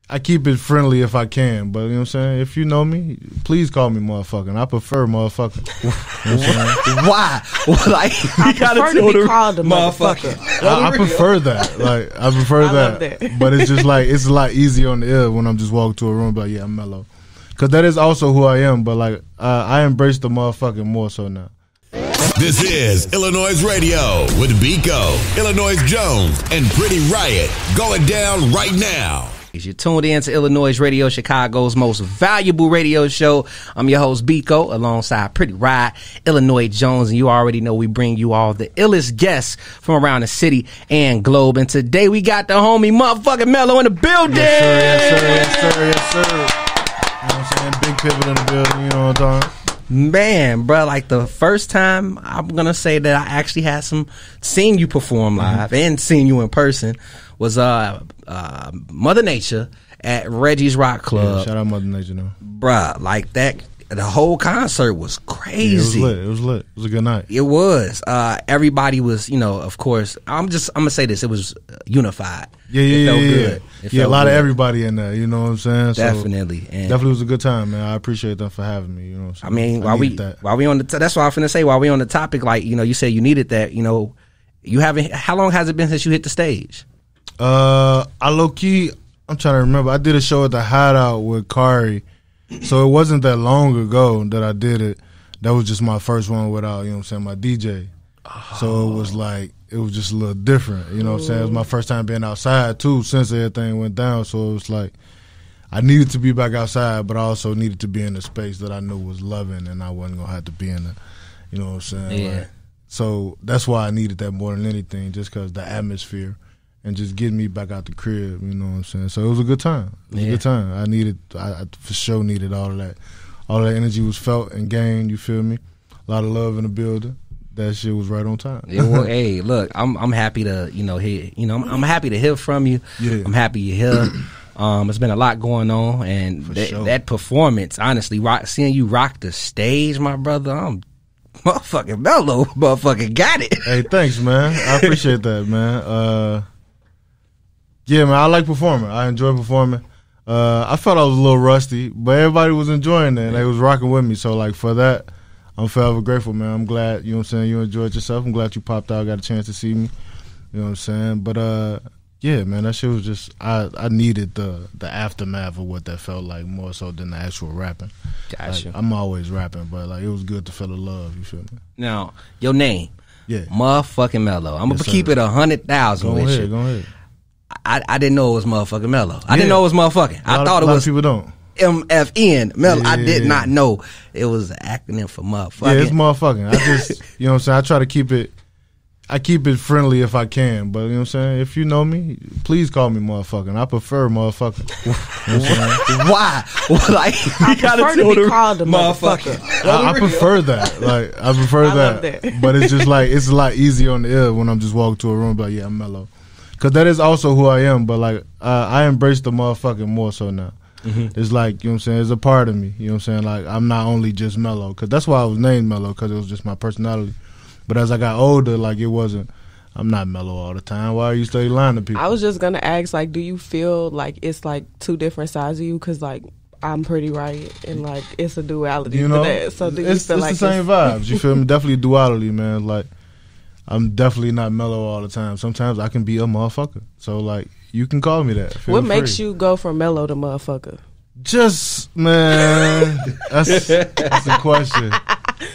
I keep it friendly if I can, but you know what I'm saying? If you know me, please call me motherfucking. I prefer motherfucker. You know what I'm saying? Why? Like, I prefer to be called a motherfucker. I prefer that. Like, I prefer that. But it's just like, it's a lot easier on the ear when I'm just walking to a room, like, yeah, I'm mellow. Because that is also who I am, but like, I embrace the motherfucking more so now. This is iLLANOiZE Radio with Biko, iLLANOiZE Jones, and Pretty Riot going down right now. You're tuned in to iLLANOiZE Radio, Chicago's most valuable radio show. I'm your host, Biko, alongside Pretty Riot, iLLANOiZE Jones, and you already know we bring you all the illest guests from around the city and globe. And today we got the homie motherfucking Melo in the building. Yes, sir. You know what I'm saying? Big Pivot in the building, you know what I'm talking? Man, bro, like the first time I'm gonna say that I actually had seen you perform live and seen you in person was Mother Nature at Reggie's Rock Club. Yeah, shout out Mother Nature, though. Bruh, like that, the whole concert was crazy. Yeah, it was lit. It was a good night. It was. Everybody was, you know, of course, I'm gonna say this, it was unified. It felt good. A lot of everybody in there, you know what I'm saying? Definitely. So, definitely was a good time, man. I appreciate them for having me, you know what I'm I saying? mean, while we on the, that's what I'm finna say, while we on the topic, like, you know, you said you needed that, you know, how long has it been since you hit the stage? I low key, I'm trying to remember. I did a show at the Hideout with Kari, so it wasn't that long ago that I did it. That was just my first one without, you know what I'm saying, my DJ. So it was like, it was just a little different, you know what I'm saying? It was my first time being outside too since everything went down. So it was like, I needed to be back outside, but I also needed to be in a space that I knew was loving and I wasn't going to have to be in it, you know what I'm saying? Yeah. Like, so that's why I needed that more than anything, just because the atmosphere and just getting me back out the crib, you know what I'm saying? So it was a good time. It was a good time. I for sure needed all of that. All of that energy was felt and gained, you feel me? A lot of love in the building. That shit was right on time. Yeah, well, hey, look, I'm happy to, you know, hear, you know, I'm happy to hear from you. Yeah. I'm happy you're here. It's been a lot going on, and that performance, honestly, seeing you rock the stage, my brother, I'm motherfucking Melo, motherfucking got it. Hey, thanks, man. I appreciate that, man. Yeah, man, I like performing. I enjoy performing. I felt I was a little rusty, but everybody was enjoying it, and they was rocking with me. So, like, for that, I'm forever grateful, man. I'm glad, you know what I'm saying, you enjoyed yourself. I'm glad you popped out, got a chance to see me. You know what I'm saying? But, yeah, man, that shit was just, I needed the aftermath of what that felt like more so than the actual rapping. Gotcha. Like, I'm always rapping, but, like, it was good to feel the love, you feel me? Now, your name. Yeah. Motherfucking Melo. I'm going to keep it 100,000 with you. Go ahead. I didn't know it was motherfucking Melo. I didn't know it was motherfucking. I thought it was. A lot of people don't. MFNMelo. I did not know it was an acronym for motherfucking. Yeah, it's motherfucking. I just, you know what I'm saying, I try to keep it friendly if I can, but you know what I'm saying, if you know me, please call me motherfucking. I prefer motherfucking. You know what I'm saying? Why? Like, I prefer to be called a motherfucker. I prefer that. Like, I prefer that. But it's just like, it's a lot easier on the ear when I'm just walking to a room, like, yeah, I'm mellow. Because that is also who I am, but like, I embrace the motherfucking more so now. It's like, you know what I'm saying, it's a part of me, you know what I'm saying, like, I'm not only just Melo, because that's why I was named Melo, because it was just my personality. But as I got older, like, it wasn't, I'm not mellow all the time. Why are you still lying to people? I was just going to ask, like, do you feel like it's like two different sides of you? Because, like, I'm Pretty Riot, and, like, it's a duality, you know, for that. So do you feel like it's the same vibes, you feel me? Definitely duality, man. Like, I'm definitely not mellow all the time. Sometimes I can be a motherfucker. So, like, you can call me that. Feel what free. makes you go from mellow to motherfucker? Just, man, that's a question.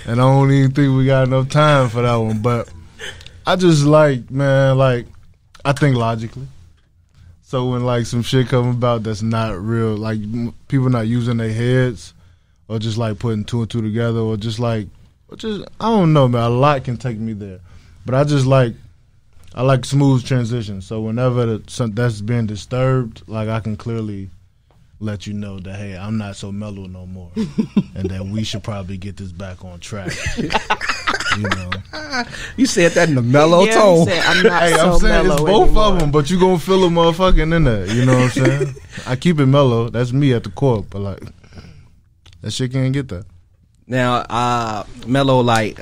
And I don't even think we got enough time for that one. But I just like, man, like, I think logically. So when, like, some shit come about that's not real, like, people not using their heads or just, like, putting two and two together or just, I don't know, man. A lot can take me there. But I just like, I like smooth transitions. So whenever that's being disturbed, like, I can clearly let you know that, hey, I'm not so mellow no more, and that we should probably get this back on track. You know, you said that in the mellow tone. I'm not I'm saying it's both anymore. of them, but you gonna feel a motherfucking in there. You know what I'm saying? I keep it mellow. That's me at the core, but like, that shit can't get that. Now, Melo, like,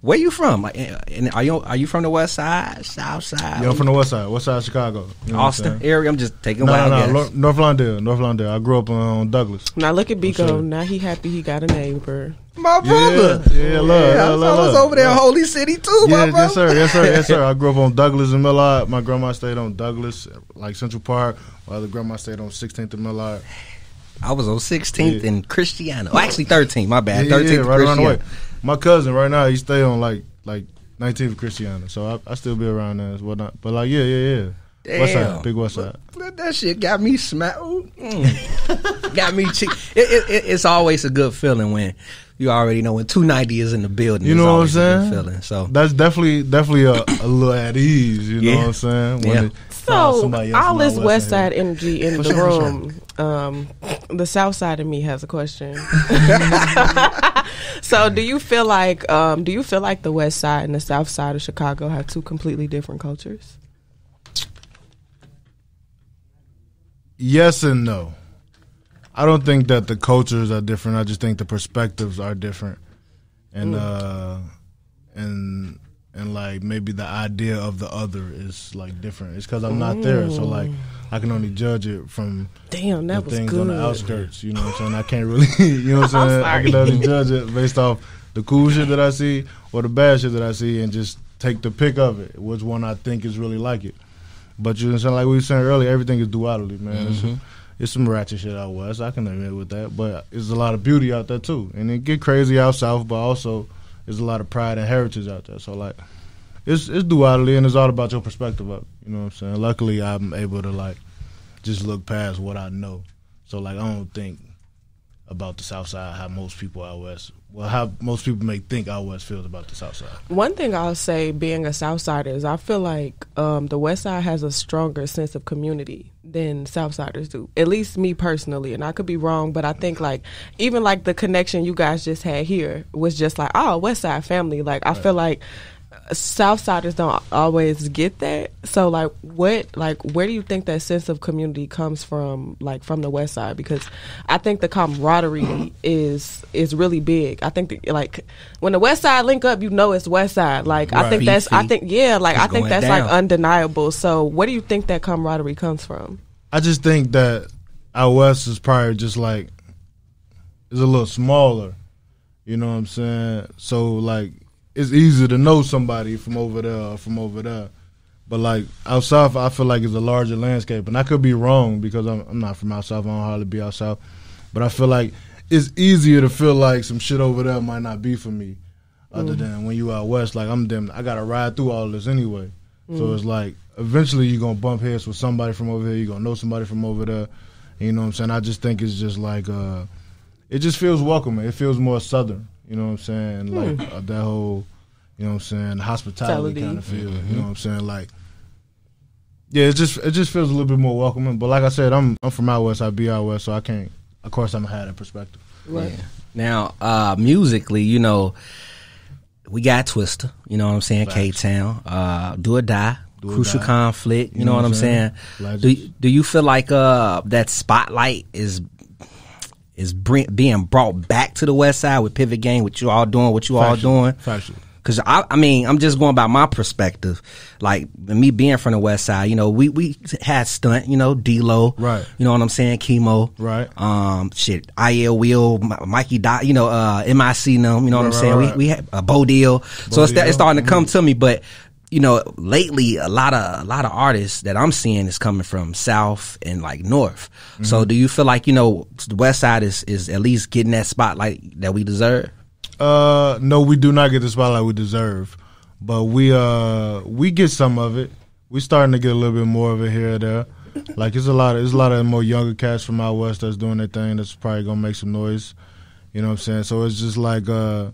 Where you from? Like, and are you from the West Side, South Side? Yeah, I'm from the West Side of Chicago. You know Austin area. I'm just taking No, North Lawndale. I grew up on Douglas. Now look at Biko. Sure. Now he happy he got a neighbor. My brother. Yeah, love. I was over there in Holy City too, my brother. Yes, sir. I grew up on Douglas and Millard. My grandma stayed on Douglas, like Central Park. My other grandma stayed on 16th and Millard. I was on 16th and Christiana. Oh, actually 13th. My bad. 13th right around the way. My cousin right now, he stay on like 19th and Christiana. So I still be around there and whatnot. But like yeah. Damn. West Side, big West Side. That shit got me smacked. Got me cheek. It's always a good feeling when you already know when 290 is in the building. You know what I'm saying? Feeling, so that's definitely a little at ease. You know what I'm saying? When so all this West Side energy in the room. The South Side of me has a question. So do you feel like the West Side and the South Side of Chicago have two completely different cultures? Yes and no. I don't think that the cultures are different. I just think the perspectives are different, and like maybe the idea of the other is like different. It's because I'm not there, so like I can only judge it from the things on the outskirts. You know what I'm saying? I can't really, you know what I'm saying? I can only judge it based off the cool shit that I see or the bad shit that I see, and just take the pick of it, which one I think is really like it. But you know what I'm saying? Like we were saying earlier, everything is duality, man. It's some ratchet shit out west. I can admit with that, but there's a lot of beauty out there too, and it get crazy out south. But also, there's a lot of pride and heritage out there. So like, it's duality, and it's all about your perspective of it. You know what I'm saying? Luckily, I'm able to like just look past what I know. So like, I don't think about the South Side how most people out west. Well, how most people may think out west feels about the South Side. One thing I'll say, being a South Sider, is I feel like the West Side has a stronger sense of community than Southsiders do. At least me personally, and I could be wrong, but I think like even like the connection you guys just had here was just like, oh, West Side family. Like I feel like Southsiders don't always get that. So like where do you think that sense of community comes from, like from the West Side? Because I think the camaraderie is really big. I think like when the West Side link up, you know it's West Side. Like I think that's like undeniable. So where do you think that camaraderie comes from? I just think that out west is probably just like is a little smaller. You know what I'm saying? So like it's easy to know somebody from over there or from over there. But, like, out south, I feel like it's a larger landscape. And I could be wrong because I'm not from out south. I don't hardly be out south. But I feel like it's easier to feel like some shit over there might not be for me other than when you out west. Like, I got to ride through all this anyway. So it's like eventually you're going to bump heads with somebody from over here. You're going to know somebody from over there. You know what I'm saying? I just think it's just like it just feels welcoming. It feels more southern. You know what I'm saying? Like that whole, you know what I'm saying, hospitality kind of feel. You know what I'm saying? Like, yeah, it just feels a little bit more welcoming. But like I said, I'm from out west. I be out west, so I can't. Of course, I'm gonna have that perspective. Right. Yeah. Now, musically, you know, we got Twister. You know what I'm saying? K-Town, Do or Die. Crucial Conflict. You know what I'm saying? Do you feel like that spotlight is being brought back to the West Side with Pivot Gang, what you all doing, Factually. Because I mean, I'm just going by my perspective. Like me being from the West Side, you know, we had Stunt, you know, D-Lo, right? You know what I'm saying, Chemo, right? IL Will, Mikey Dot, you know, MIC, you know what I'm saying. Right. We had Bo Deal, so it's starting to come to me, but. You know, lately a lot of artists that I'm seeing is coming from South and like North. So do you feel like, you know, the West Side is at least getting that spotlight that we deserve? No, we do not get the spotlight we deserve, but we get some of it. We starting to get a little bit more of it here or there. Like there's a lot of more younger cats from out west that's doing their thing. That's probably gonna make some noise. You know what I'm saying? So it's just like I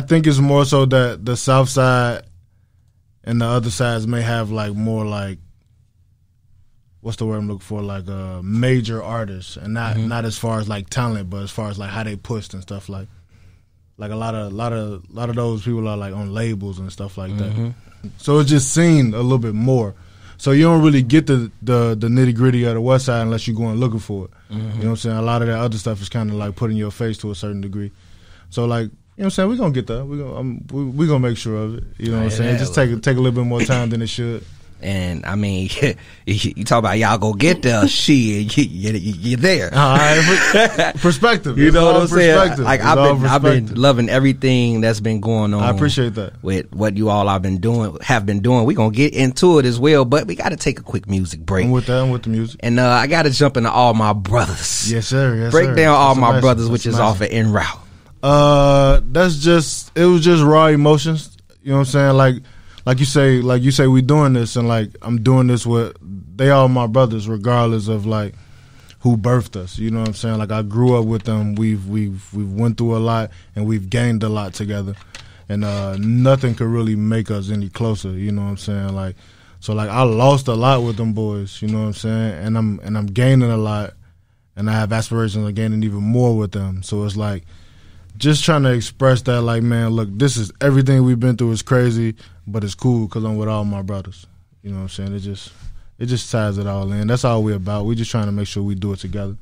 think it's more so that the South Side and the other sides may have like more like, what's the word I'm looking for? Like major artists, and not as far as like talent, but as far as like how they pushed and stuff. Like a lot of those people are like on labels and stuff like that. So it's just seen a little bit more. So you don't really get the nitty gritty of the West Side unless you're going looking for it. You know what I'm saying? A lot of that other stuff is kind of like put in your face to a certain degree. So like what I'm saying? We're going to get there. We're going to make sure of it. You know what I'm saying? Just take a little bit more time than it should. And I mean, you talk about y'all go get there, shit, you're there. All right, perspective. You know what I'm saying? Like I've been loving everything that's been going on. I appreciate that. With what you all have been doing. We're gonna get into it as well, but we got to take a quick music break. I'm with the music. And I got to jump into All My Brothers. Yes, sir. Yes, break sir. down All That's My nice Brothers, one. which That's is nice off of En Route. It was just raw emotions. You know what I'm saying? Like you say, we doing this, and like I'm doing this with they all my brothers, regardless of like who birthed us. You know what I'm saying? Like I grew up with them. We've went through a lot, and we've gained a lot together, and nothing could really make us any closer. You know what I'm saying? Like so, I lost a lot with them boys. You know what I'm saying? And I'm gaining a lot, and I have aspirations of gaining even more with them. So it's like just trying to express that, like, man, look, this is everything we've been through is crazy, but it's cool because I'm with all my brothers. You know what I'm saying? It just ties it all in. That's all we're about. We're just trying to make sure we do it together,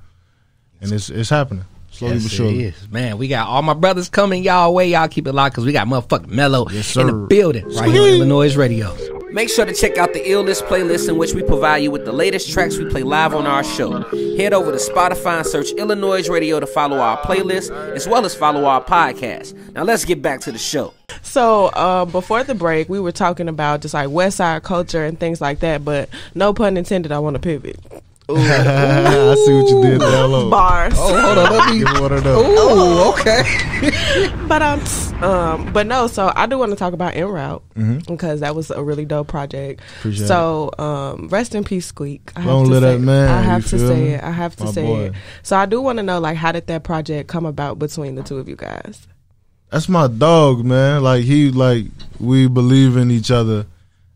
and it's happening slowly but surely. It is. Man, we got All My Brothers coming y'all way. Y'all keep it locked because we got motherfucking Melo in the building right here on iLLANOiZE Radio. Make sure to check out the iLList playlist in which we provide you with the latest tracks we play live on our show. Head over to Spotify and search iLLANOiZE Radio to follow our playlist as well as follow our podcast. Now let's get back to the show. So before the break, we were talking about just like West Side culture and things like that, but no pun intended, I want to pivot. Ooh. I see what you did there. Hello. Bars. Oh, hold on. Let me give me one of those. Oh, okay. But no, so I do want to talk about En Route because that was a really dope project. Appreciate so rest in peace, Squeak. I Long live that man. I have to say me? it. I have to My say boy. it. So I do want to know, like, how did that project come about between the two of you guys? That's my dog, man. Like we believe in each other,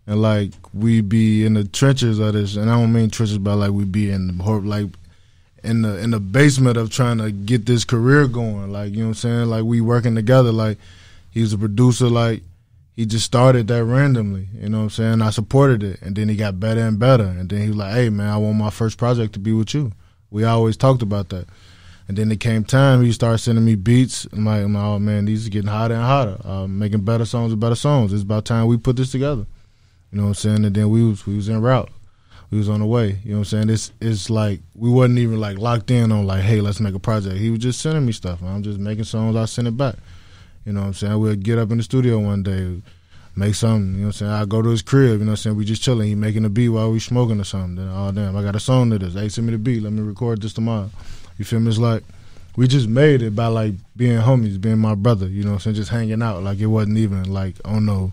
and like we be in the trenches of this. And I don't mean trenches, but like we be in the basement of trying to get this career going. Like, you know what I'm saying? Like we working together. Like he's a producer. Like he just started that randomly. You know what I'm saying? I supported it, and then he got better and better. And then he was like, "Hey, man, I want my first project to be with you." We always talked about that. And then it came time, he started sending me beats. I'm like, oh, man, these are getting hotter and hotter. Making better songs and better songs. It's about time we put this together. You know what I'm saying? And then we was en route. We was on the way. You know what I'm saying? It's like we wasn't even like locked in on like, hey, let's make a project. He was just sending me stuff. I'm just making songs. I send it back. You know what I'm saying? We'll get up in the studio one day, make something. You know what I'm saying? I go to his crib. You know what I'm saying? We just chilling. He making a beat while we smoking or something. Then, oh, damn, I got a song to this. Hey, send me the beat. Let me record this tomorrow. You feel me? It's like we just made it by like being homies, being my brother, you know what I'm saying, just hanging out. Like it wasn't even like on no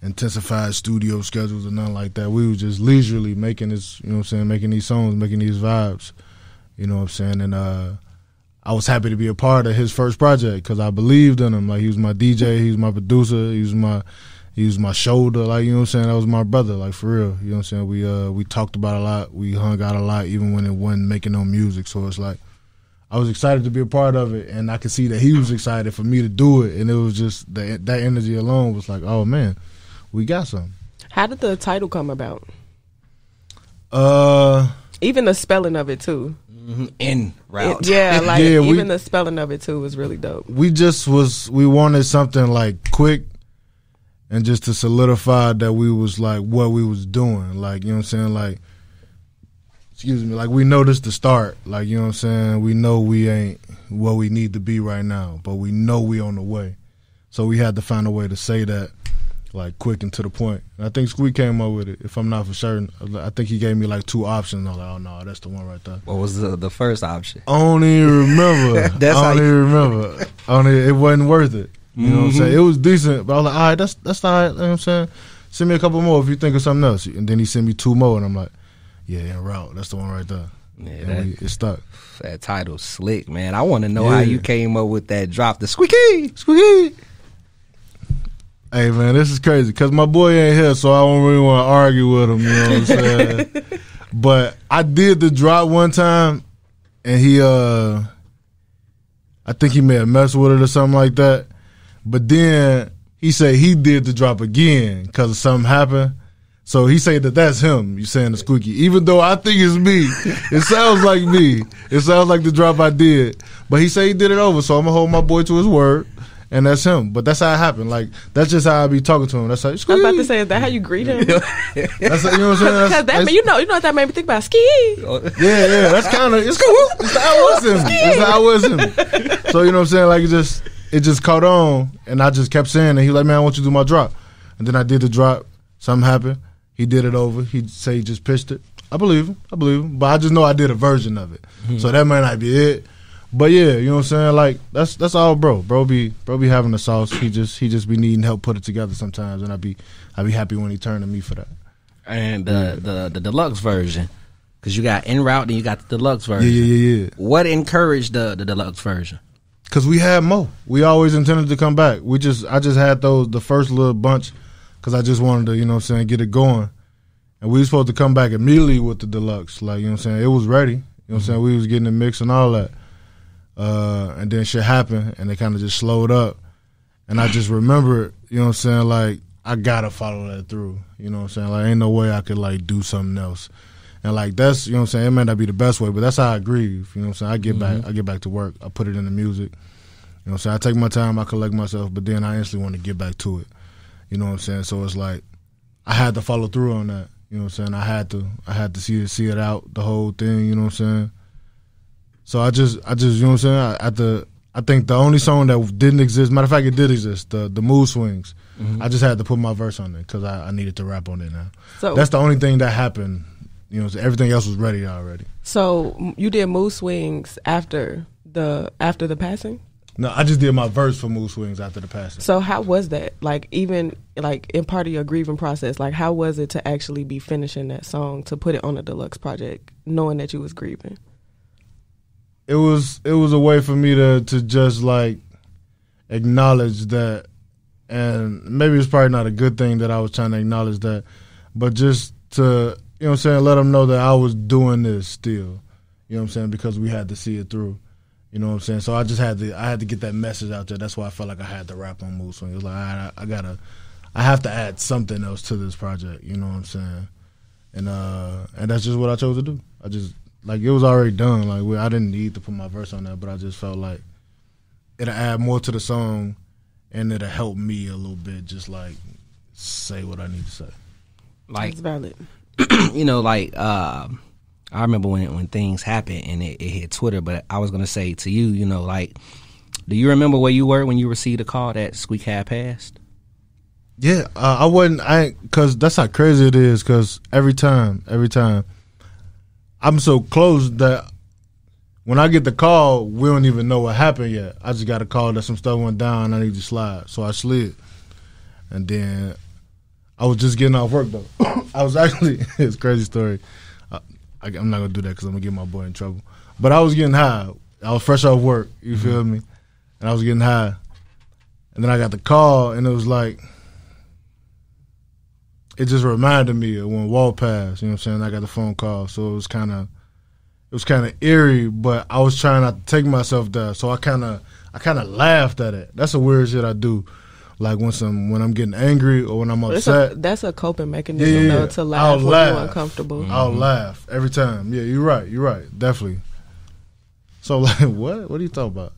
intensified studio schedules or nothing like that. We was just leisurely making this, you know what I'm saying, making these songs, making these vibes, you know what I'm saying. And I was happy to be a part of his first project because I believed in him. Like he was my DJ, he was my producer, he was my shoulder, like, you know what I'm saying? That was my brother, like, for real. You know what I'm saying? We talked about a lot. We hung out a lot, even when it wasn't making no music. So it's like, I was excited to be a part of it, and I could see that he was excited for me to do it. And it was just, that energy alone was like, oh, man, we got something. How did the title come about? Even the spelling of it, too. En Route. Even the spelling of it, too, was really dope. We wanted something, like, quick, and just to solidify that we was like what we was doing, like, you know what I'm saying, like, excuse me, like we know this to start, like, you know what I'm saying, we know we ain't where we need to be right now, but we know we on the way, so we had to find a way to say that, like, quick and to the point. And I think Squeak came up with it, if I'm not for certain. I think he gave me like 2 options. I was like, oh no, that's the one right there. What was the first option? I don't even remember. It wasn't worth it. You know what I'm saying? It was decent, but I was like, all right, that's all right. You know what I'm saying? Send me a couple more if you think of something else. And then he sent me 2 more, and I'm like, yeah, En Route. That's the one right there. Yeah, it stuck. That title's slick, man. I want to know how you came up with that drop, the squeaky. Hey, man, this is crazy because my boy ain't here, so I don't really want to argue with him, you know what I'm saying? But I did the drop one time, and he, I think he may have messed with it or something like that. But then he said he did the drop again because something happened. So he said that's him, you saying the squeaky. Even though I think it's me. It sounds like me. It sounds like the drop I did. But he said he did it over, so I'm going to hold my boy to his word. and that's him. But that's how it happened. Like that's just how I be talking to him. That's like, I was about to say, is that how you greet him? that's you know what I'm saying. Because you know what that made me think about ski. Yeah. That's kind of it's how I was him. It's how I was him. So you know what I'm saying. Like it just caught on, and I just kept saying it. He like, man, I want you to do my drop, and then I did the drop. Something happened. He did it over. He say he just pitched it. I believe him. But I just know I did a version of it. So that might not be it. But yeah, you know what I'm saying? Like that's all bro. Bro be having the sauce. He just be needing help put it together sometimes, and I be happy when he turned to me for that. And the deluxe version, because you got En Route and you got the deluxe version. Yeah. What encouraged the deluxe version? Because we had more. We always intended to come back. I just had the first little bunch because I just wanted to, you know what I'm saying, get it going. And we were supposed to come back immediately with the deluxe. Like, you know what I'm saying? It was ready. You know what I'm saying? We was getting it mixed and all that. And then shit happened, and they kind of just slowed up. And I just remember, you know what I'm saying, like, I got to follow that through. You know what I'm saying? Like, ain't no way I could, like, do something else. And, like, that's, you know what I'm saying, it may not be the best way, but that's how I grieve. You know what I'm saying? I get back to work. I put it in the music. You know what I'm saying? I take my time. I collect myself, but then I instantly want to get back to it. You know what I'm saying? So it's like I had to follow through on that. You know what I'm saying? I had to see it out, the whole thing, you know what I'm saying? So I just you know what I'm saying? I think the only song that didn't exist, matter of fact, it did exist, the Mood Swings. I just had to put my verse on it because I needed to rap on it now. So that's the only thing that happened. You know, everything else was ready already. So you did Mood Swings after the passing? No, I just did my verse for Mood Swings after the passing. So how was that? Like, even like in part of your grieving process, like how was it to actually be finishing that song, to put it on a deluxe project, knowing that you was grieving? It was a way for me to just like acknowledge that, and maybe it's probably not a good thing that I was trying to acknowledge that, but just to, you know what I'm saying, let them know that I was doing this still. You know what I'm saying? Because we had to see it through. You know what I'm saying? So I had to get that message out there. That's why I felt like I had to rap on Mood Swing. It was like I have to add something else to this project. You know what I'm saying? And that's just what I chose to do. I just, like, it was already done. Like, I didn't need to put my verse on that, but I just felt like it'll add more to the song, and it'll help me a little bit. Just like say what I need to say. Like, that's valid. You know, like. I remember when things happened and it hit Twitter, but I was going to say to you, you know, like, do you remember where you were when you received a call that Squeak had passed? Yeah, because that's how crazy it is, because every time, I'm so close that when I get the call, we don't even know what happened yet. I just got a call that some stuff went down and I need to slide. So I slid. And then I was just getting off work, though. I was actually, it's a crazy story. I'm not going to do that because I'm going to get my boy in trouble. But I was getting high. I was fresh off work, you feel me? And I was getting high. And then I got the call, and it was like, it just reminded me of when Walt passed, you know what I'm saying? I got the phone call, so it was kind of eerie, but I was trying not to take myself there. So I kind of laughed at it. That's a weird shit I do. Like when I'm getting angry or when I'm upset. That's a coping mechanism, though, to laugh when you're uncomfortable. I'll laugh every time. Yeah, you're right, definitely. So like, what are you talking about?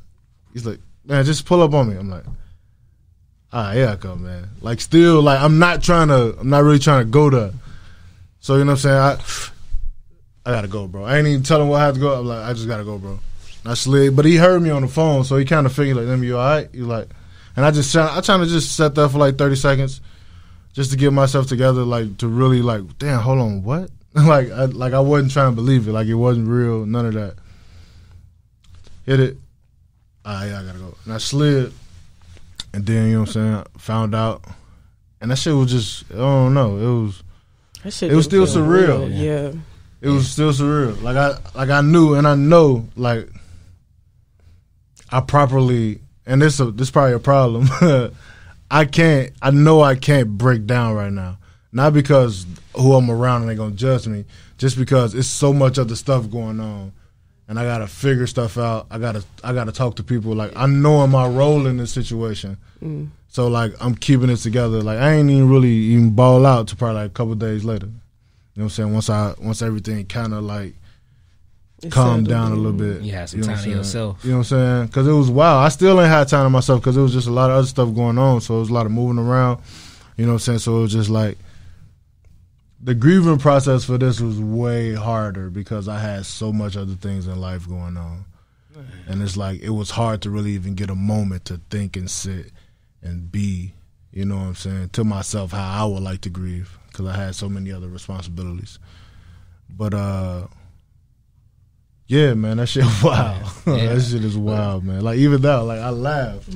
He's like, man, just pull up on me. I'm like, here I come, man. Like, still, like, I'm not really trying to go there. So you know what I'm saying? I gotta go, bro. I ain't even telling where I have to go. I'm like, I just gotta go, bro. And I slid, but he heard me on the phone, so he kind of figured like, "Let me, you all right?" He's like. And I trying to just sit there for like 30 seconds just to get myself together, like to really like, damn, hold on, what? like I wasn't trying to believe it. Like it wasn't real, none of that. Hit it. Yeah, I gotta go. And I slid. And then, you know what I'm saying, found out. And that shit was just, I don't know, it was still surreal. Yeah. It was still surreal. Like I knew, and I know, like I properly, and this probably a problem. I know I can't break down right now. Not because who I'm around and they're gonna judge me, just because it's so much other stuff going on, and I gotta figure stuff out. I gotta talk to people. Like I know my role in this situation, so like I'm keeping it together. Like I ain't even ball out to probably like a couple days later. You know what I'm saying? Once everything kind of like calm down a little bit. You had some know time what to I'm yourself. You know what I'm saying? Because it was wild. I still ain't had time to myself because it was just a lot of other stuff going on. So it was a lot of moving around. You know what I'm saying? So it was just like the grieving process for this was way harder because I had so much other things in life going on. And it's like it was hard to really even get a moment to think and sit and be, you know what I'm saying, to myself how I would like to grieve because I had so many other responsibilities. But yeah, man, that shit wild. Yeah. That shit is wild, man. Like even now, like I laugh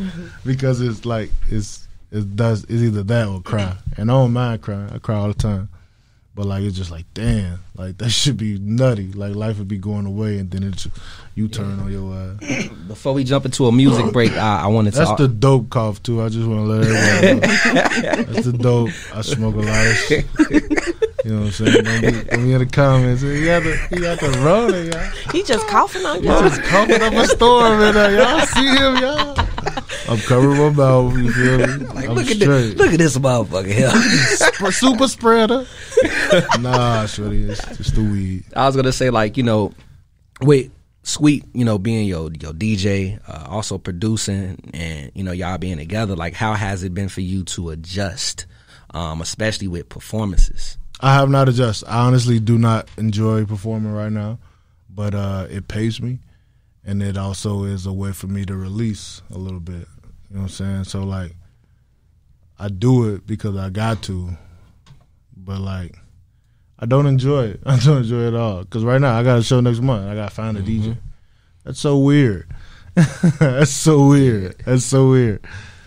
because it's like it's either that or cry, and I don't mind crying. I cry all the time. But like it's just like damn, like that should be nutty. Like life would be going away, and then you turn on your ass. Before we jump into a music break, I wanted to. That's the dope cough too. I just want to let everybody know. That's the dope. I smoke a lot of shit. You know what I'm saying? Don't be in the comments. He got the rolling, y'all. He just coughing on He y'all. just coughing up a storm in there. Y'all see him, y'all? I'm covering my mouth. You feel me? like, I'm look straight. at this motherfucker here. Super spreader. Nah, shorty, it's just the weed. I was gonna say, like, you know, with Squeak, you know, being your DJ, also producing, and you know, y'all being together, like, how has it been for you to adjust, especially with performances? I have not adjusted. I honestly do not enjoy performing right now, but it pays me, and it also is a way for me to release a little bit. You know what I'm saying? So like, I do it because I got to, but like, I don't enjoy it. I don't enjoy it at all. Because right now, I got a show next month. I got to find a DJ. That's so weird. That's so weird. That's so weird.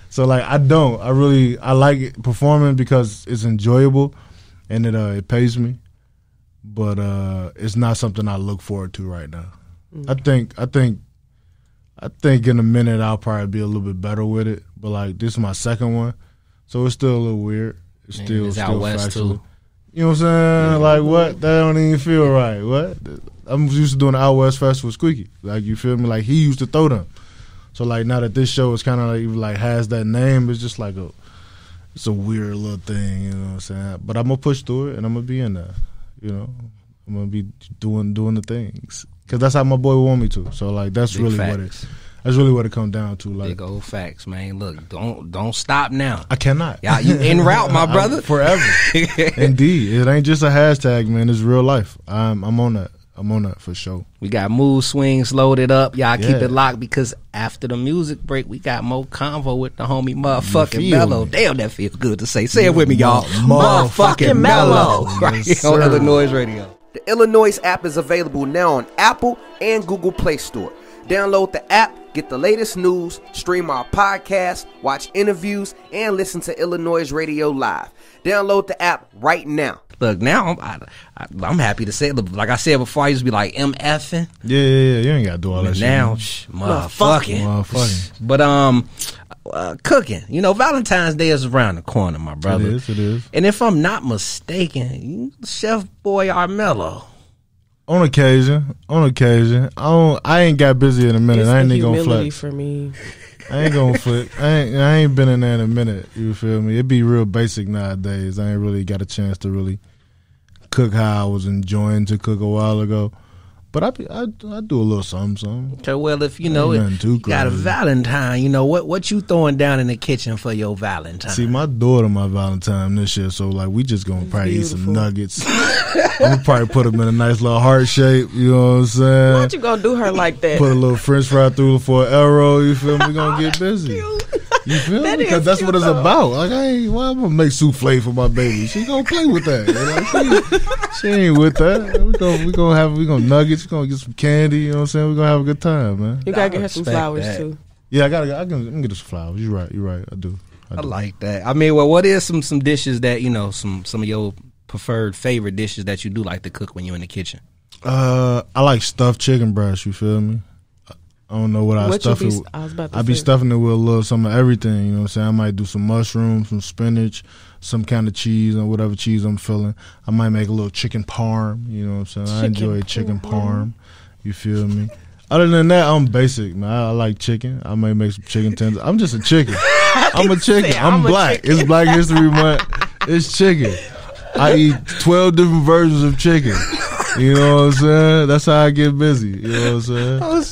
So like, I like it, performing because it's enjoyable and it pays me. But it's not something I look forward to right now. I think in a minute I'll probably be a little bit better with it. But like, this is my second one, so it's still a little weird. It's still out west factually. too. You know what I'm saying? Like what? That don't even feel right. What? I'm used to doing the Out West Festival with Squeaky. Like, you feel me? Like, he used to throw them. So like, now that this show is kind of like has that name, it's just like it's a weird little thing. You know what I'm saying? But I'm gonna push through it and I'm gonna be in there. You know, I'm gonna be doing the things because that's how my boy want me to. So like, that's Big really facts. That's really what it comes down to. Like, Big old facts, man. Look, don't stop now. I cannot. Yeah, you en route, my brother. Forever. Indeed. It ain't just a hashtag, man. It's real life. I'm on that. I'm on that for sure. We got mood swings loaded up. Y'all keep Yeah. it locked because after the music break, we got more convo with the homie motherfucking Mellow. me? Damn, that feels good to say. Say it with me, y'all. Motherfucking Mellow. Mellow. Right Yes, here on sir. iLLANOiZE Radio. The iLLANOiZE app is available now on Apple and Google Play Store. Download the app, get the latest news, stream our podcast, watch interviews, and listen to iLLANOiZE Radio live. Download the app right now. Look, now I'm happy to say it. Like I said before, I used to be like MFN. Yeah. You ain't gotta do all that shit. Now, man. motherfucking. But cooking. You know, Valentine's Day is around the corner, my brother. It is. And if I'm not mistaken, Chef Boy Armello. On occasion. I ain't got busy in a minute. It's I ain't the even gonna humility flex. for me. I ain't gonna flip. I ain't been in there in a minute. You feel me? It be real basic nowadays. I ain't really got a chance to really cook how I was enjoying to cook a while ago. But I do a little something. Okay, well, if you know Ain't it, nothing too you got a crazy. Valentine, you know what you throwing down in the kitchen for your Valentine? See, my daughter, my Valentine this year, so like we just gonna probably eat some beautiful. nuggets. I'm gonna probably put them in a nice little heart shape. You know what I'm saying? Why'd you gonna do her like that? Put a little French fry through for an arrow. You feel me? We gonna get busy. You feel me? That is Because that's cute, what it's though. about. Like, I'm gonna make souffle for my baby. She gonna play with that. You know? She ain't with that. We gonna nuggets. We gonna get some candy. You know what I'm saying? We gonna have a good time, man. You gotta get her some respect flowers that. too. Yeah, I can get her some flowers. You're right. I do. I like that. I mean, well, what is some dishes that you know some of your preferred favorite dishes that you do like to cook when you're in the kitchen? I like stuffed chicken breast. You feel me? I don't know what I What stuff you it be? with. I was about to I be say. stuffing it with a little some of everything. You know what I'm saying? I might do some mushrooms, some spinach, some kind of cheese, or whatever cheese I'm feeling. I might make a little chicken parm. You know what I'm saying? I enjoy chicken parm. You feel me? Other than that, I'm basic, man. I like chicken. I might make some chicken tenders. I'm just a chicken. I'm a chicken. Say, I'm I'm a black. chicken. It's Black History Month. It's chicken. I eat 12 different versions of chicken. You know what I'm saying? That's how I get busy. You know what I'm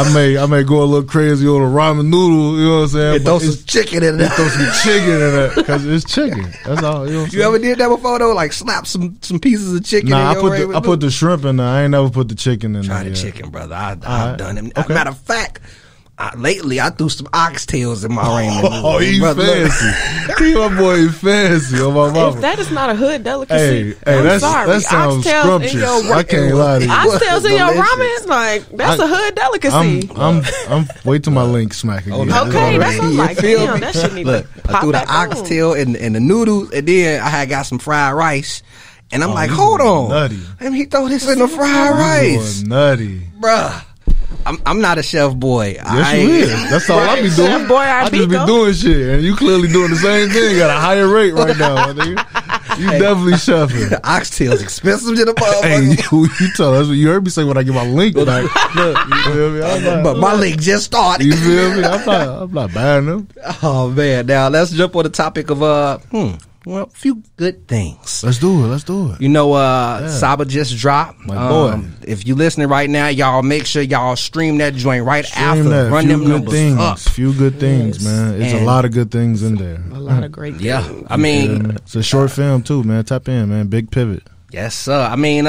saying? I may go a little crazy on a ramen noodle. You know what I'm saying? And throw some chicken in there. Throw some chicken in there because it's chicken. That's all. You know what I'm saying? You ever did that before though? Like slap some pieces of chicken. Nah, in your I put the shrimp in there. I ain't never put the chicken in there. Try the yet. chicken, brother. I've done it. Okay. Matter of fact, lately I threw some oxtails in my ramen. Oh, he fancy. He, my boy, he fancy. Oh, my mama. If that is not a hood delicacy, Hey, I'm that sorry. sounds Oxtails scrumptious. in your I can't lie to you. Oxtails in your Delicious. ramen, like that's a hood delicacy. I'm wait till my link smack again. Okay, that's what I'm like. feel Damn, me? that shit need Look, to I pop threw the back on. oxtail and the noodles, and then I had got some fried rice. And I'm like, you hold on. nutty. Let me throw this in the fried rice. You nutty. Bruh. I'm not a chef boy. Yes, you is. That's all I be doing. Chef boy, I just be Biko. doing shit, and you clearly doing the same thing at a higher rate right now, my nigga. You definitely chefing. The oxtail's expensive to the Hey, motherfucker. you tell us. You heard me say when I get my link back. Look, you feel me? But my link just started. You feel me? I'm not buying them. Oh man! Now let's jump on the topic of well, a few good things. Let's do it. You know, Saba just dropped. My boy. If you listening right now, y'all make sure y'all stream that joint right after. That. Run Few them good numbers things. up. Few good things, man. It's a And- lot of good things in there. A lot of great things. Yeah, I mean, It's a short film too, man. Tap in, man. Big pivot. yes, sir. I mean,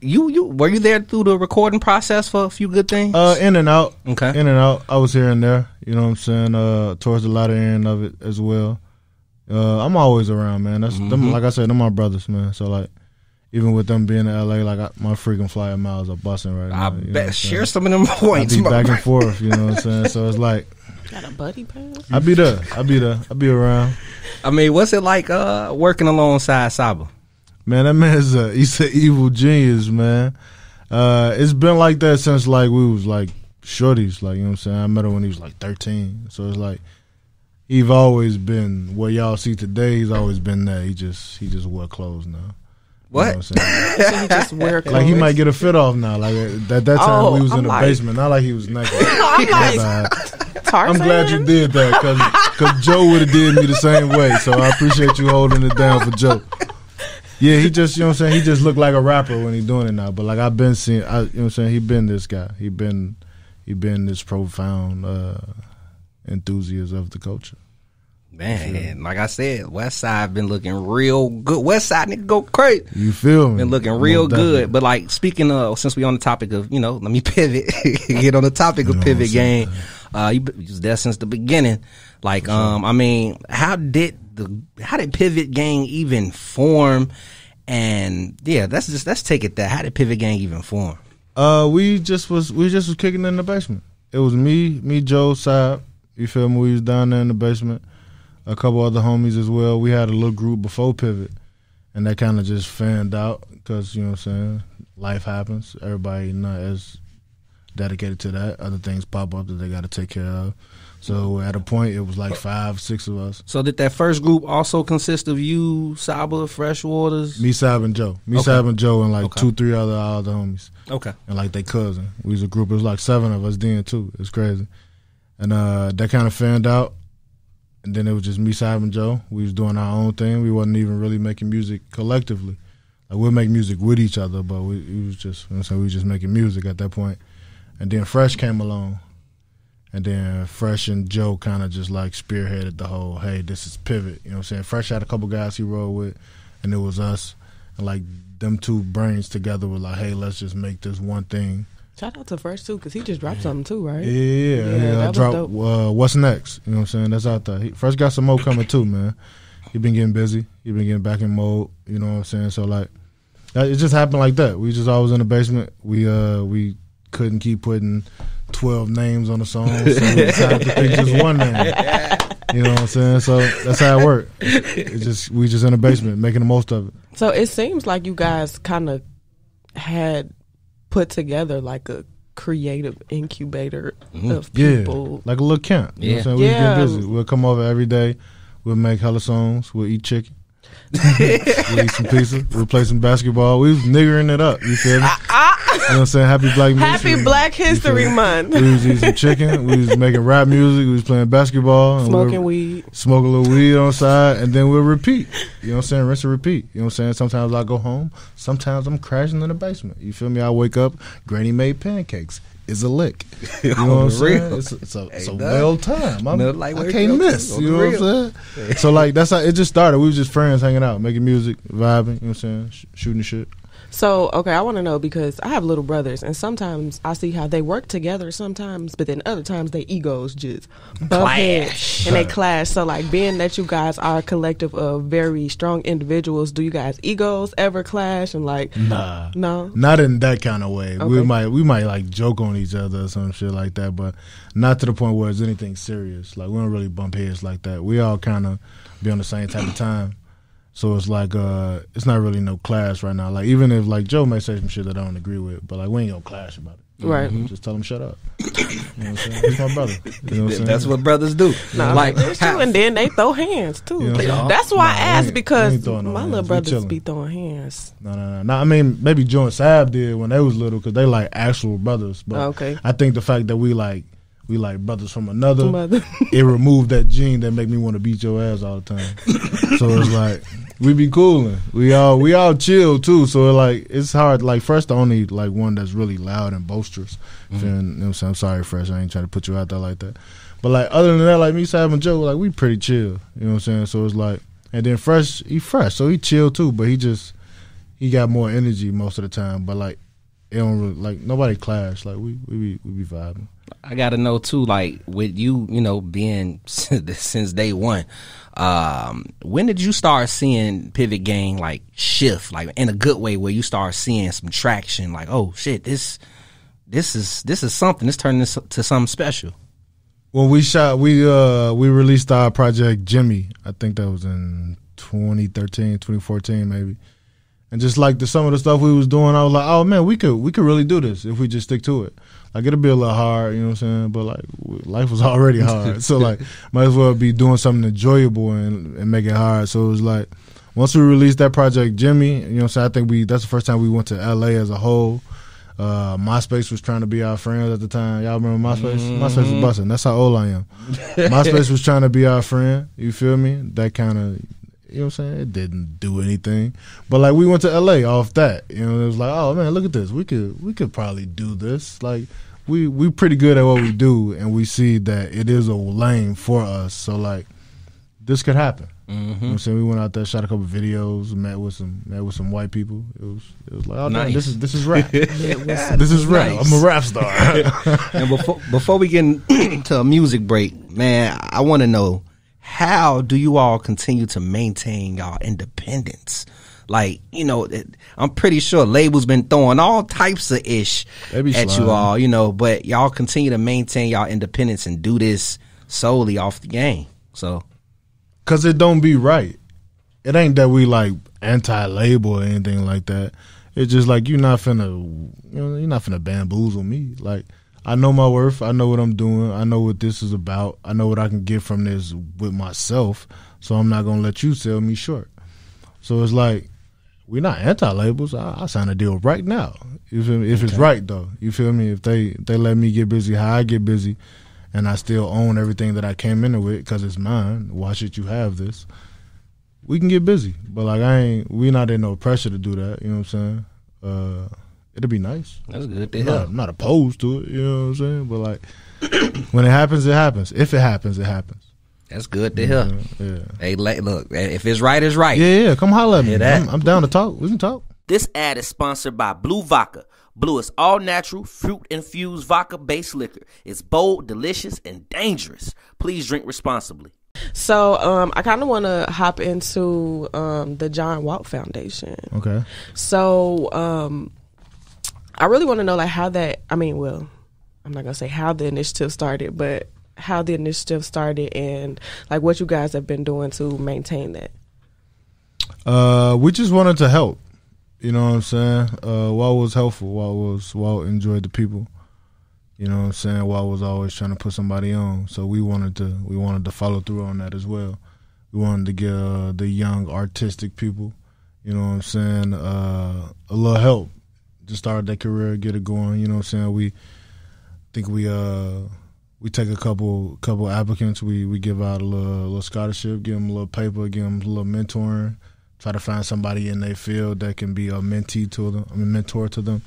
you were you there through the recording process for a few good things? In and out. Okay. In and out. I was here and there. You know what I'm saying? Towards the latter end of it as well. I'm always around, man. That's them, like I said, them my brothers, man. So like, even with them being in LA, like my freaking flyer miles are busting right now. I you know what I'm bet saying? share some of them I points. be my back bro. and forth. You know what I'm saying? So it's like Got a buddy pass? I be there. I be around. I mean, what's it like working alongside Saba? Man, that man's he's an evil genius, man. It's been like that since like we was like shorties, like you know what I'm saying. I met him when he was like 13, so it's like he's always been what y'all see today. He's always been there. He just wear clothes now. What? You know what I'm saying? So he just wear clothes. Like he might get a fit off now. Like at that time Oh, we was I'm in the like- basement, not like he was naked. I'm like, Bad. Tarzan? I'm glad you did that because Joe would have did me the same way. So I appreciate you holding it down for Joe. Yeah, he just, you know what I'm saying, he just looked like a rapper when he doing it now. But like I've been seeing, you know what I'm saying, he been this guy. He been this profound enthusiast of the culture. Man, like I said, West Side been looking real good. West Side nigga go crazy. You feel me? Been looking real Most definitely. good. But like speaking of, since we on the topic of, you know, let me pivot, get on the topic of You know Pivot what I'm Gang. You was there since the beginning. Like, I mean, how did Pivot Gang even form? And yeah, let's take it there. How did Pivot Gang even form? We just was kicking in the basement. It was me, Joe, Sab. You feel me? We was down there in the basement. A couple other homies as well. We had a little group before Pivot, and that kind of just fanned out because, you know what I'm saying, life happens. Everybody not as dedicated to that. Other things pop up that they got to take care of. So at a point, it was like 5, 6 of us. So did that first group also consist of you, Saba, Freshwaters? Me, Sab, and Joe. Me, Okay. Sab, and Joe, and like Okay. 2, 3 other homies. Okay. And like they cousin. We was a group. It was like 7 of us then too. It's crazy. And that kind of fanned out. And then it was just me, Sab, and Joe. We was doing our own thing. We wasn't even really making music collectively. Like we'll make music with each other, but we was just, you know what I'm saying, we was just making music at that point. And then Fresh came along. And then Fresh and Joe kind of just like spearheaded the whole, hey, this is Pivot. You know what I'm saying? Fresh had a couple guys he rolled with, and it was us. And like them two brains together were like, hey, let's just make this one thing. Shout out to Fresh too, because he just dropped something too, right? Yeah, that I was dropped dope. What's Next. You know what I'm saying? That's out there. Fresh got some more coming too, man. He been getting busy. He been getting back in mode. You know what I'm saying? So like, it just happened like that. We just always in the basement. We couldn't keep putting 12 names on the song, so we decided to pick just one name. You know what I'm saying? So that's how it worked. We just in the basement making the most of it. So it seems like you guys kind of had put together like a creative incubator of people. Yeah, like a little camp. You know what I'm saying? We Yeah. was getting busy. We'll come over every day. We'll make hella songs. We'll eat chicken. We'll eat some pizza. We'll play some basketball. We was niggering it up. You feel me? what I'm saying? Happy Black History Month. We was eating some chicken. We was making rap music. We was playing basketball. Smoking weed. Smoke a little weed on the side, and then we'll repeat. You know what I'm saying? Rinse and repeat. You know what I'm saying? Sometimes I go home. Sometimes I'm crashing in the basement. You feel me? I wake up, Granny made pancakes. It's a lick. You know what I'm saying? It's a well time. I can't miss. You know what I'm saying? So like that's how it just started. We was just friends hanging out, making music, vibing. You know what I'm saying? Shooting shit. So, okay, I want to know because I have little brothers, and sometimes I see how they work together sometimes, but then other times their egos just bump heads and they clash. So, like, being that you guys are a collective of very strong individuals, do you guys' egos ever clash? And like, no, not in that kind of way. Okay. We might like joke on each other or some shit like that, but not to the point where it's anything serious. Like, we don't really bump heads like that. We all kind of be on the same type of time. So it's like it's not really no clash right now. Like even if like Joe may say some shit that I don't agree with, but like we ain't gonna clash about it. Right. Just tell him shut up. You know what I'm saying? He's my brother. You know what I'm saying? That's what brothers do. Like and then they throw hands too. You know? That's why I asked because my little brothers be throwing hands. No. I mean maybe Joe and Sab did when they was little because they like actual brothers. But I think the fact that we like brothers from another, it removed that gene that make me want to beat your ass all the time. So it's like we be coolin'. We all chill too. So like it's hard. Like Fresh the only like one that's really loud and boisterous. Mm-hmm. You know what I'm saying? I'm sorry, Fresh. I ain't trying to put you out there like that. But like other than that, like me, Sab and Joe, like we pretty chill. You know what I'm saying? So it's like, and then Fresh, he fresh, so he chill too. But he got more energy most of the time. But like it don't really like nobody clash. Like we be vibing. I gotta know too, like with you know, being since day one, when did you start seeing Pivot Gang like shift, like in a good way, where you start seeing some traction? Like, oh shit, this is something. This turned into something special. When we released our project Jimmy. I think that was in 2013, 2014 maybe. And just like some of the stuff we was doing, I was like, oh man, we could really do this if we just stick to it. Like it'll be a little hard, you know what I'm saying? But like life was already hard, so like might as well be doing something enjoyable and make it hard. So it was like once we released that project Jimmy, you know what I'm saying? I think that's the first time we went to LA as a whole. MySpace was trying to be our friends at the time. Y'all remember MySpace? Mm-hmm. MySpace was busting. That's how old I am. MySpace was trying to be our friend. You feel me? That kind of. You know what I'm saying? It didn't do anything. But like we went to LA off that. You know, it was like, oh man, look at this. We could probably do this. Like we pretty good at what we do, and we see that it is a lane for us. So like this could happen. Mm-hmm. You know what I'm saying? We went out there, shot a couple videos, met with some white people. It was like, oh nice. Man, this is rap. This is rap. Nice. I'm a rap star. And before we get into a music break, man, I want to know, how do you all continue to maintain y'all independence? Like, you know, I'm pretty sure labels been throwing all types of ish at you all, you know, but y'all continue to maintain y'all independence and do this solely off the game. So, cause it don't be right. It ain't that we like anti-label or anything like that. It's just like you're not finna bamboozle me. Like, I know my worth. I know what I'm doing. I know what this is about. I know what I can get from this with myself. So I'm not going to let you sell me short. So it's like, we're not anti-labels. I sign a deal right now. You feel me? If it's right, though. You feel me? If they let me get busy how I get busy and I still own everything that I came in with because it's mine, why should you have this? We can get busy. But like we not in no pressure to do that. You know what I'm saying? It'll be nice. That's good to hear. I'm not opposed to it, you know what I'm saying? But like, when it happens, it happens. If it happens, it happens. That's good to hear. Yeah. Hey, look, if it's right, it's right. Yeah. Come holler at me. I'm down to talk. We can talk. This ad is sponsored by Blue Vodka. Blue is all-natural, fruit-infused vodka-based liquor. It's bold, delicious, and dangerous. Please drink responsibly. So I kind of want to hop into the John Walt Foundation. Okay. So I really want to know, like, how that, I'm not going to say how the initiative started, but how the initiative started and, like, what you guys have been doing to maintain that. We just wanted to help. You know what I'm saying? Walt was helpful. Walt enjoyed the people. You know what I'm saying? Walt was always trying to put somebody on. So we wanted to follow through on that as well. We wanted to give the young artistic people, you know what I'm saying, a little help. just start their career, get it going. You know what I'm saying? We take a couple applicants. We give out a little scholarship, give them a little paper, give them a little mentoring. Try to find somebody in their field that can be a mentor to them.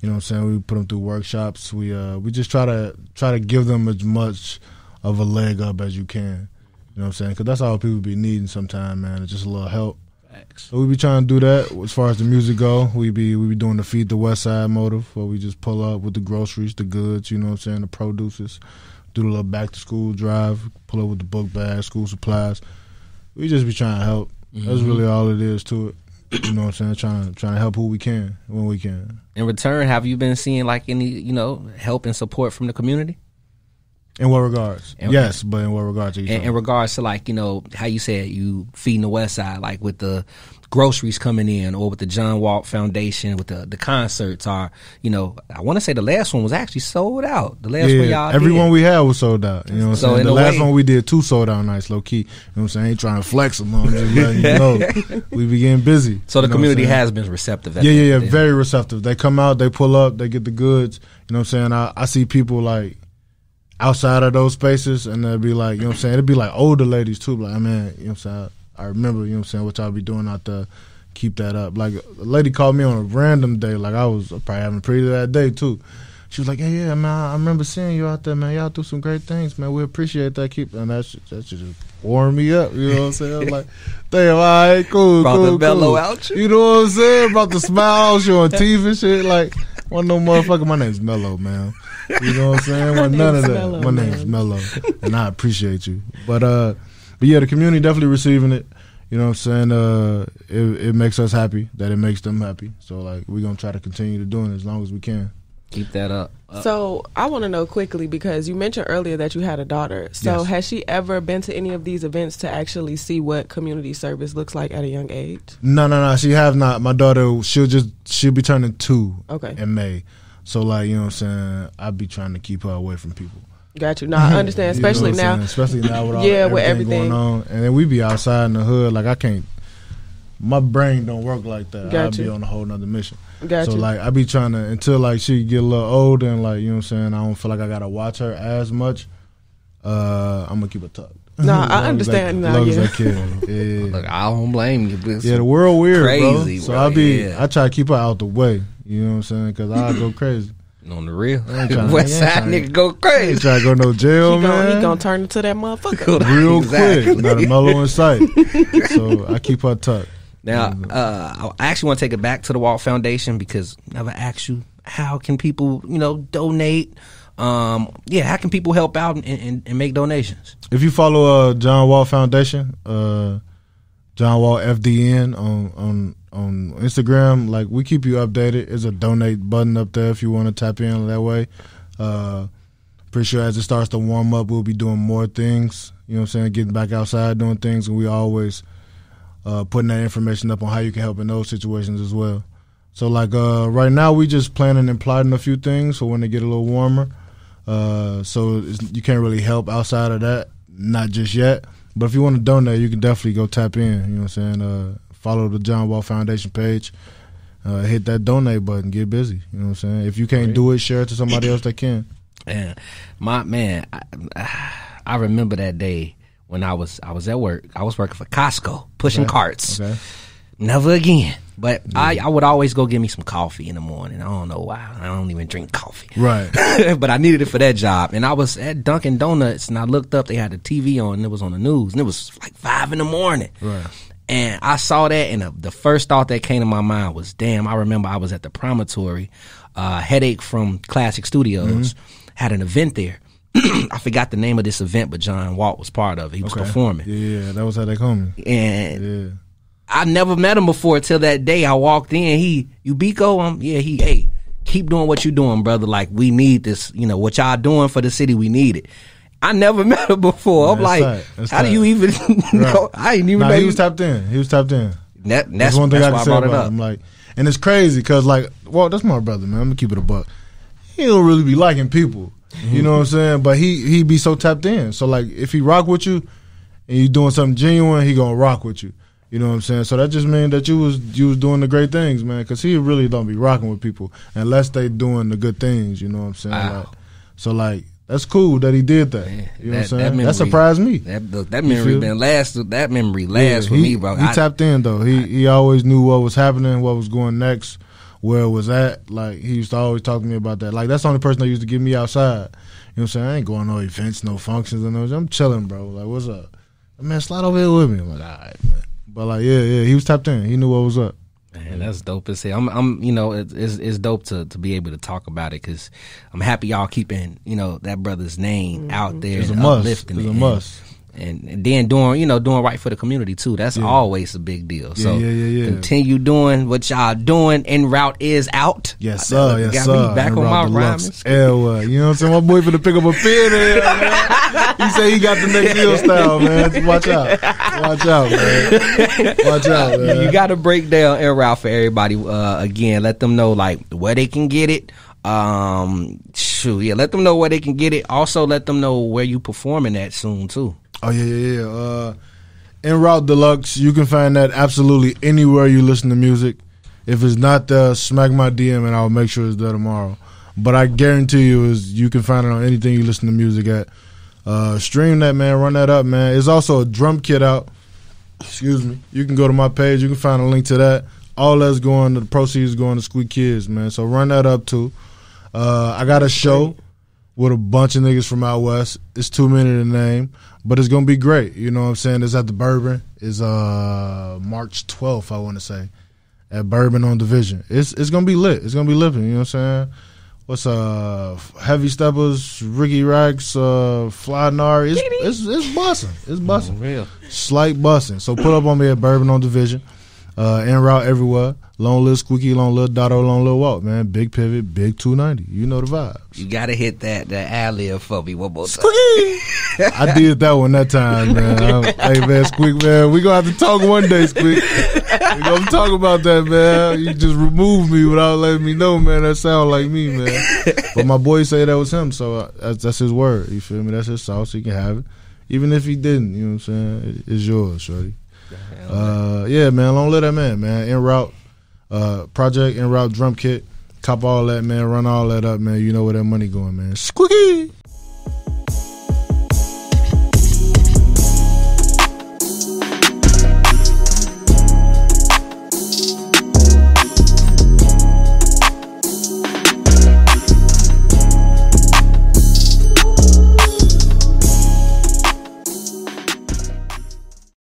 You know what I'm saying? We put them through workshops. We just try to give them as much of a leg up as you can. You know what I'm saying? Because that's all people be needing sometimes, man. It's just a little help. So we be trying to do that. As far as the music go, we be doing the Feed the West Side motive, where we just pull up with the groceries, the goods, you know what I'm saying, the produces, do the little back to school drive, pull up with the book bag, school supplies. We just be trying to help. That's really all it is to it. You know what I'm saying? Trying to help who we can when we can. In return, have you been seeing like any, help and support from the community? In what regards? Yes, but in what regards? In regards to like, how you said you feeding the West Side, like with the groceries coming in, or with the John Walt Foundation, with the concerts are, I want to say the last one was actually sold out. The last one y'all every did. one we had was sold out. You know what I'm saying? The last one we did 2 sold out nights, low key. You know what I'm saying? I ain't trying to flex them on, just letting you know. We be getting busy. So the community has been receptive. Yeah, very receptive. They come out, they pull up, they get the goods. You know what I'm saying? I see people like outside of those spaces, and they'll be like, you know what I'm saying? It'd be like older ladies too, like, man, you know what I'm saying? I remember, you know what I'm saying, what y'all be doing out there. Keep that up. Like, a lady called me on a random day, like I was probably having a pretty that day too. She was like, hey, yeah, man, I remember seeing you out there, man. Y'all do some great things, man. We appreciate that. And that shit just warmed me up, you know what I'm saying? I was like, damn, all right, cool, Brought cool, the bellow cool. out you? You know what I'm saying? Brought the smile, showing teeth and shit. Like, one no motherfucker, my name's Melo, man. You know what I'm saying? None of that. Mellow, My name's Melo, and I appreciate you. But yeah, the community definitely receiving it. You know what I'm saying? It makes us happy that it makes them happy. So like, we're gonna try to continue to do it as long as we can. Keep that up. So I want to know quickly, because you mentioned earlier that you had a daughter. So Yes. has she ever been to any of these events to actually see what community service looks like at a young age? No. She have not. My daughter, she'll be turning 2 in May. So like, you know what I'm saying? I be trying to keep her away from people. Got you. No, I understand, especially You know what I'm now. saying? Especially now with all with everything going on. And then we be outside in the hood. Like, I can't. My brain don't work like that. I'll be on a whole nother mission. So like, I be trying to, until like she get a little older and like, you know what I'm saying, I don't feel like I gotta watch her as much. I'm gonna keep it tucked. No, I understand now. As I can. Yeah. Look, I don't blame you. Yeah, the world weird, crazy, bro. So bro. I try to keep her out the way. You know what I'm saying? Because I go crazy. On the real, West Side nigga go crazy. Ain't trying to go no jail, man. He gonna turn into that motherfucker real quick. Not a Melo in sight. So I keep her tucked. Now, I actually want to take it back to the Walt Foundation, because I never asked you, how can people, donate? How can people help out and make donations? If you follow John Walt Foundation, John Walt FDN on Instagram, like, we keep you updated. There's a donate button up there if you want to tap in that way. Pretty sure as it starts to warm up, we'll be doing more things. You know what I'm saying? Getting back outside, doing things, and we always putting that information up on how you can help in those situations as well. So like right now, we just planning and plotting a few things for when they get a little warmer. So you can't really help outside of that, not just yet. But if you want to donate, you can definitely go tap in. You know what I'm saying? Follow the John Walt Foundation page. Hit that donate button. Get busy. You know what I'm saying? If you can't do it, share it to somebody else that can. Man, I remember that day when I was at work. I was working for Costco, pushing carts. Okay. Never again. But I would always go get me some coffee in the morning. I don't know why. I don't even drink coffee. Right. But I needed it for that job. And I was at Dunkin' Donuts, and I looked up. They had the TV on, and it was on the news. And it was like 5 in the morning. Right. And I saw that, and the first thought that came to my mind was, damn, I remember I was at the Promontory. Headache from Classic Studios had an event there. I forgot the name of this event, but John Walt was part of it. He was performing. Yeah, that was how they come. And I never met him before till that day. I walked in. You Biko? Hey, keep doing what you're doing, brother. Like, we need this. What y'all doing for the city, we need it. I never met him before. I'm like, how do you even know? I ain't even know. He was tapped in. That's one thing I why can say about him. Like, and it's crazy because, like, well, that's my brother, man. I'm gonna keep it a buck. He don't really be liking people. You know what I'm saying? But he be so tapped in. So like, if he rock with you and you doing something genuine, he gonna rock with you. You know what I'm saying? So that just means that you was doing the great things, man. Because he really don't be rocking with people unless they doing the good things. You know what I'm saying? Wow. Like, that's cool that he did that. Man, you know what I'm saying? memory, that surprised me. That memory been last. That memory lasts with me, bro. He tapped in though. He always knew what was happening, what was going next, where it was at. Like he used to always talk to me about that. Like that's the only person that used to get me outside. You know what I'm saying? I ain't going to no events, no functions, and those. I'm chilling, bro. Like what's up? Man, slide over here with me. I'm like, all right, man. But like, yeah, he was tapped in. He knew what was up. Man, that's dope as hell. I'm it's dope to be able to talk about it because I'm happy y'all keeping that brother's name out there. It's a and must. uplifting It's it. a must. And then doing right for the community too. That's always a big deal. So continue doing what y'all doing. En route is out. Yes, sir. Yes, got sir. me back on my rhyming. You know what I'm saying? My boy finna pick up a pen here, man. He say he got the next deal style, man. Watch out. Watch out, man. Watch out, man. You got to break down En route for everybody. Again, let them know like where they can get it. Let them know where they can get it. Also, let them know where you performing at soon too. Oh yeah. En route Deluxe. You can find that absolutely anywhere you listen to music. If it's not there, smack my DM and I'll make sure it's there tomorrow. But I guarantee you can find it on anything you listen to music at. Stream that, man. Run that up, man. There's also a drum kit out. Excuse me. You can go to my page. You can find a link to that. All that's going to the proceeds going to Squeak Kids, man. So run that up too. I got a show with a bunch of niggas from out west. It's 2 minutes to name, but it's gonna be great. You know what I'm saying? It's at the Bourbon. It's March 12th, I want to say, at Bourbon on Division. It's gonna be lit. It's gonna be living. You know what I'm saying? What's Heavy Steppers, Ricky Rags, Fly Nar. It's bussin'. It's bussin'. Real. Slight bussin'. So pull up on me at Bourbon on Division. En route everywhere. Long live Squeaky, long live Dotto, long live Walt, man. Big pivot, big 290. You know the vibes. You gotta hit that ad-lib for me one more time. Squeaky! I did that one that time, man. Hey, man, Squeak, man. We gonna have to talk one day, Squeak. We gonna talk about that, man. You just removed me without letting me know, man. That sound like me, man. But my boy say that was him, so that's his word. You feel me? That's his sauce. He can have it. Even if he didn't, you know what I'm saying? It's yours, shorty. Yeah, man. Long live that man. En route. Project En route drum kit. Cop all that, man. Run all that up, man. You know where that money going, man. Squeaky!